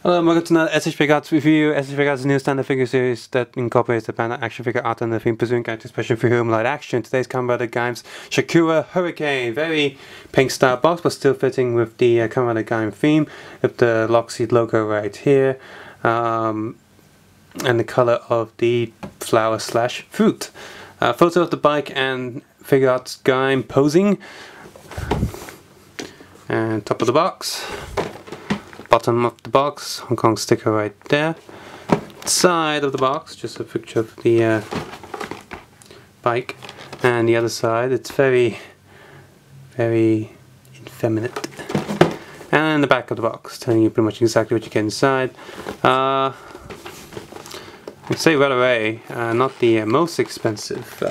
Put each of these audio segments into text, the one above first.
Hello, welcome to another SH Figuarts review. SH Figuarts is a new standard figure series that incorporates the band action figure art and the theme pursuing character expression for home light action. Today's Kamen Rider Gaim's Sakura Hurricane. Very pink style box, but still fitting with the Kamen Rider Gaim theme, with the Lockseed logo right here, and the color of the flower slash fruit. Photo of the bike and Figuarts Gaim posing. And top of the box. Bottom of the box, Hong Kong sticker right there. Side of the box, just a picture of the bike. And the other side, it's very, very effeminate. And the back of the box, telling you pretty much exactly what you get inside. I'd say right away, not the most expensive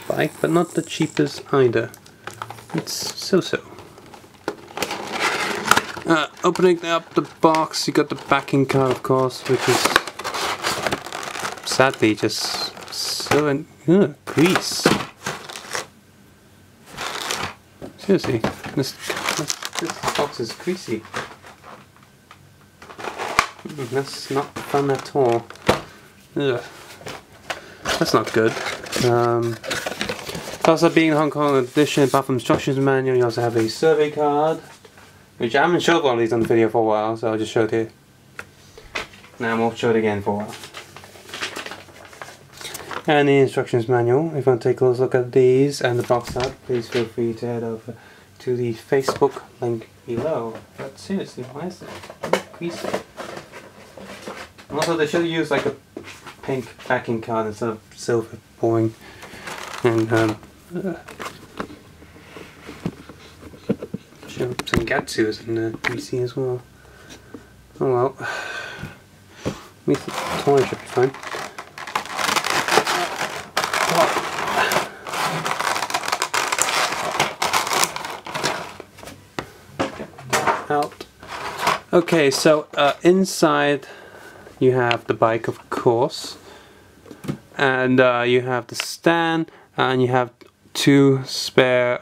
bike, but not the cheapest either. It's so-so. Opening up the box, you got the backing card, of course, which is sadly just so in grease. Seriously, this box is greasy. That's not fun at all. Ugh. That's not good. Also, being the Hong Kong edition, apart from instructions manual, you also have a survey card, which I haven't showed one of these on the video for a while, so I'll just show it here. Now I won't show it again for a while. And the instructions manual. If you want to take a close look at these and the box art, please feel free to head over to the Facebook link below. But seriously, why is it greasy? Also, they should use like a pink backing card instead of silver boring. And some Gatsus in the PC as well. Oh well. At least the toy should be fine. Out. Okay, so inside you have the bike, of course, and you have the stand, and you have two spare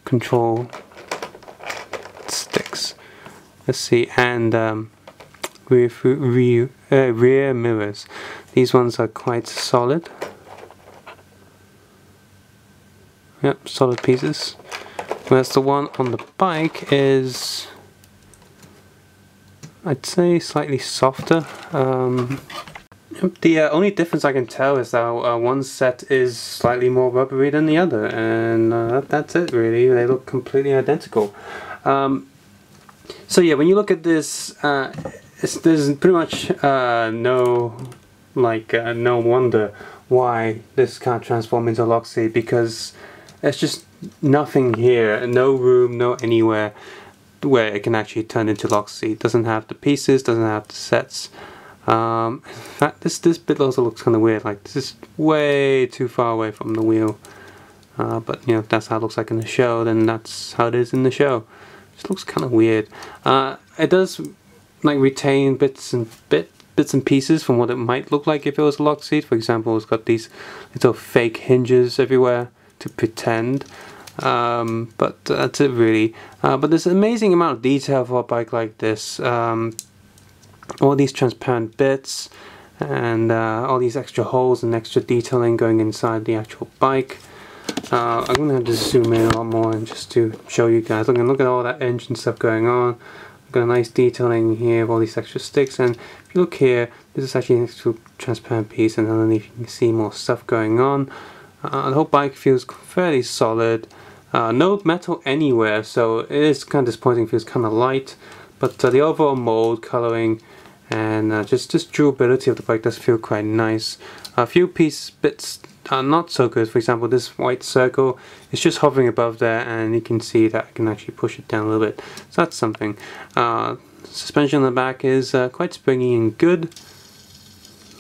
control sticks. Let's see, and rear mirrors. These ones are quite solid. Yep, solid pieces. Whereas the one on the bike is, I'd say, slightly softer. The only difference I can tell is that one set is slightly more rubbery than the other, and that's it really. They look completely identical. So yeah, when you look at this, there's pretty much no wonder why this can't transform into Lockseed, because there's just nothing here, no room, no anywhere where it can actually turn into Lockseed. Doesn't have the pieces, doesn't have the sets. In fact, this bit also looks kind of weird. Like, this is way too far away from the wheel. But you know, if that's how it looks like in the show, then that's how it is in the show. It just looks kind of weird. It does like retain bits and pieces from what it might look like if it was a Lockseed. For example, it's got these little fake hinges everywhere to pretend. But that's it really. But there's an amazing amount of detail for a bike like this. All these transparent bits, and all these extra holes and extra detailing going inside the actual bike. I'm going to have to zoom in a lot more and just to show you guys. Look at all that engine stuff going on. We've got a nice detailing here of all these extra sticks, and if you look here, this is actually an extra transparent piece, and underneath you can see more stuff going on. The whole bike feels fairly solid. No metal anywhere, so it is kind of disappointing. It feels kind of light, but the overall mold, coloring, and just durability of the bike does feel quite nice. A few bits are not so good. For example, this white circle is just hovering above there, and you can see that I can actually push it down a little bit. So that's something. Suspension on the back is quite springy and good.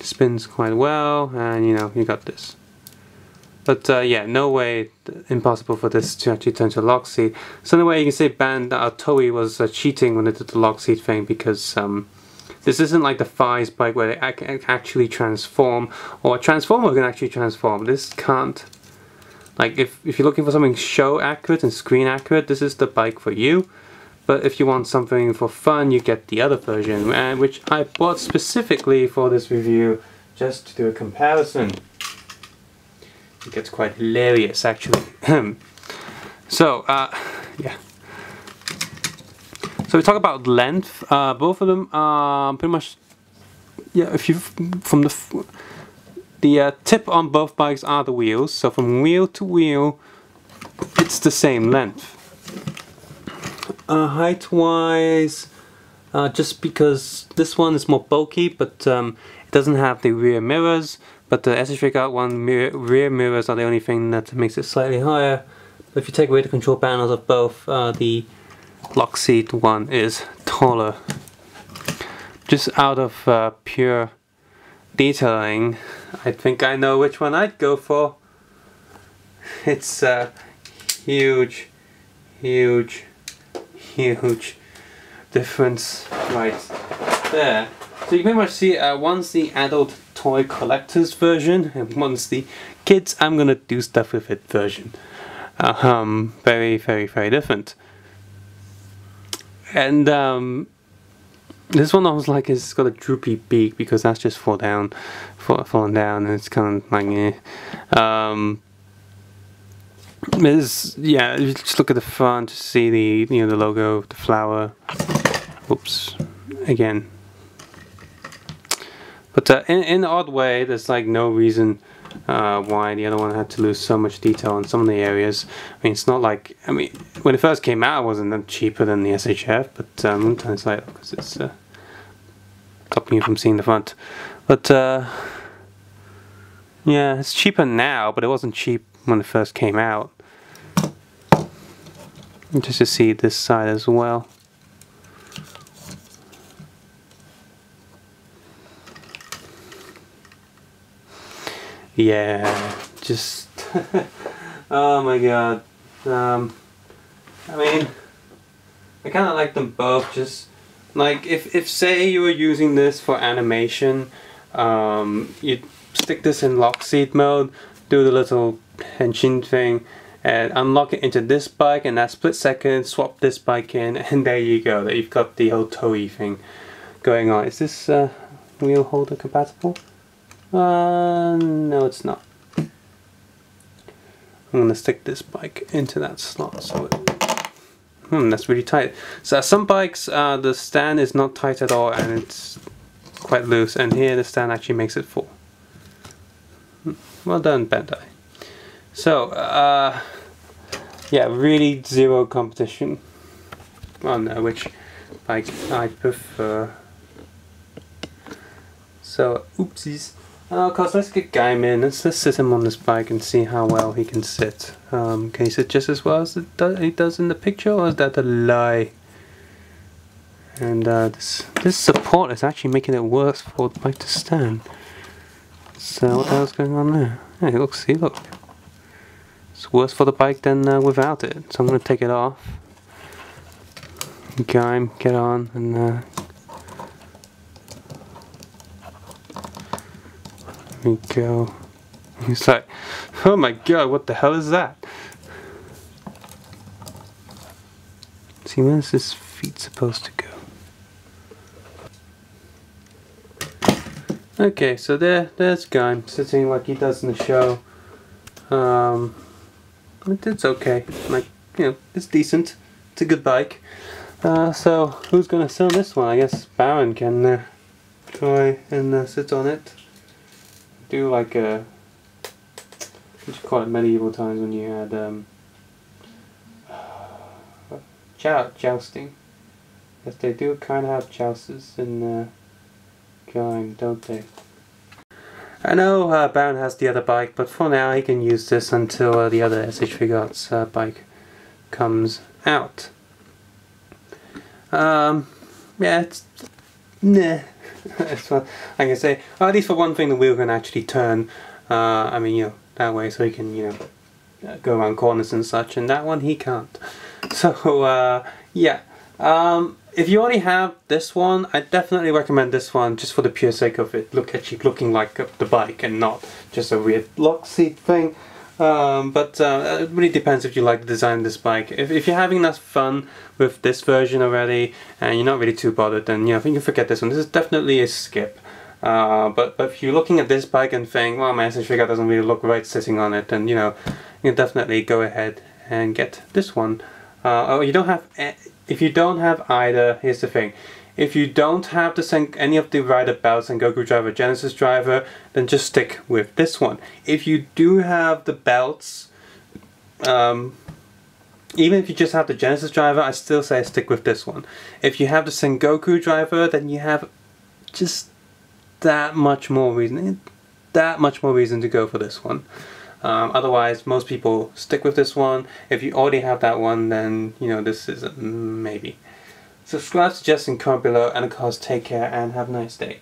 Spins quite well, and you know, you got this. But yeah, no way, impossible for this to actually turn to a Lockseed. So in a way, you can say Toei was cheating when they did the Lockseed thing, because this isn't like the Fi's bike where they actually transform, or a Transformer can actually transform. This can't. Like, if you're looking for something show accurate and screen accurate, this is the bike for you. but if you want something for fun, you get the other version, which I bought specifically for this review, just to do a comparison. It gets quite hilarious, actually. So, yeah. So we talk about length. Both of them are pretty much, yeah. If you from the tip on both bikes are the wheels. So from wheel to wheel, it's the same length. Height-wise, just because this one is more bulky, but it doesn't have the rear mirrors. But the SH Figuarts one rear mirrors are the only thing that makes it slightly higher. But if you take away the control panels of both, the lock seat one is taller. Just out of pure detailing, I think I know which one I'd go for. It's a huge difference right there. So you can pretty much see one's the adult toy collector's version and one's the kids I'm gonna do stuff with it version. Very different. And this one I was like, it's got a droopy beak because that's just fallen down, and it's kind of like yeah, if you just look at the front to see the the logo, the flower. Oops, again. But in an odd way, there's like no reason why the other one had to lose so much detail in some of the areas. I mean, it's not like, I mean, when it first came out, it wasn't that cheaper than the SHF, but sometimes like, because it's stopping you from seeing the front. But yeah, it's cheaper now, but it wasn't cheap when it first came out. Just to see this side as well. Yeah, just oh my god. I mean, I kind of like them both. Just like if say you were using this for animation, you'd stick this in lock seat mode, do the little henshin thing, and unlock it into this bike, and that split second swap this bike in, and there you go. That you've got the whole toei thing going on. Is this wheel holder compatible? No, it's not. I'm gonna stick this bike into that slot. So that's really tight. So some bikes, the stand is not tight at all, and it's quite loose. And here, the stand actually makes it full. Well done, Bandai. So, yeah, really zero competition on which bike I prefer. So, oopsies. Of course, let's get Gaim in. Let's sit him on this bike and see how well he can sit. Can he sit just as well as he does in the picture, or is that a lie? And this support is actually making it worse for the bike to stand. So what the hell's going on there? Hey, look, see, look. It's worse for the bike than without it. So I'm going to take it off. Gaim, get on, and there we go. He's like, oh my god, what the hell is that? See, where's his feet supposed to go? Okay, so there's Gaim sitting like he does in the show. It's okay, like, you know, it's decent. It's a good bike. So who's gonna sell this one? I guess Baron can try and sit on it. Do like a, what you call it, medieval times when you had jousting. Yes, they do kind of have jousters in Gaim, don't they? I know Baron has the other bike, but for now he can use this until the other SH Figuarts bike comes out. Yeah, it's nah. That's what I can say. At least for one thing, the wheel can actually turn. I mean, you know, that way, so he can, you know, go around corners and such. And that one he can't. So yeah. If you already have this one, I definitely recommend this one just for the pure sake of it actually looking like the bike and not just a weird lock seat thing. It really depends if you like the design of this bike. If you're having enough fun with this version already and you're not really too bothered, then I think you forget this one. This is definitely a skip. But if you're looking at this bike and think, well, my SH Figuart doesn't really look right sitting on it, then you can definitely go ahead and get this one. You don't have. If you don't have either, here's the thing. If you don't have any of the rider belts and Goku driver, Genesis driver, then just stick with this one. If you do have the belts, even if you just have the Genesis driver, I still say stick with this one. If you have the Sengoku driver, then you have just that much more reason to go for this one. Otherwise, most people stick with this one. If you already have that one, then this is a maybe. Subscribe, suggest, and comment below, and of course take care and have a nice day.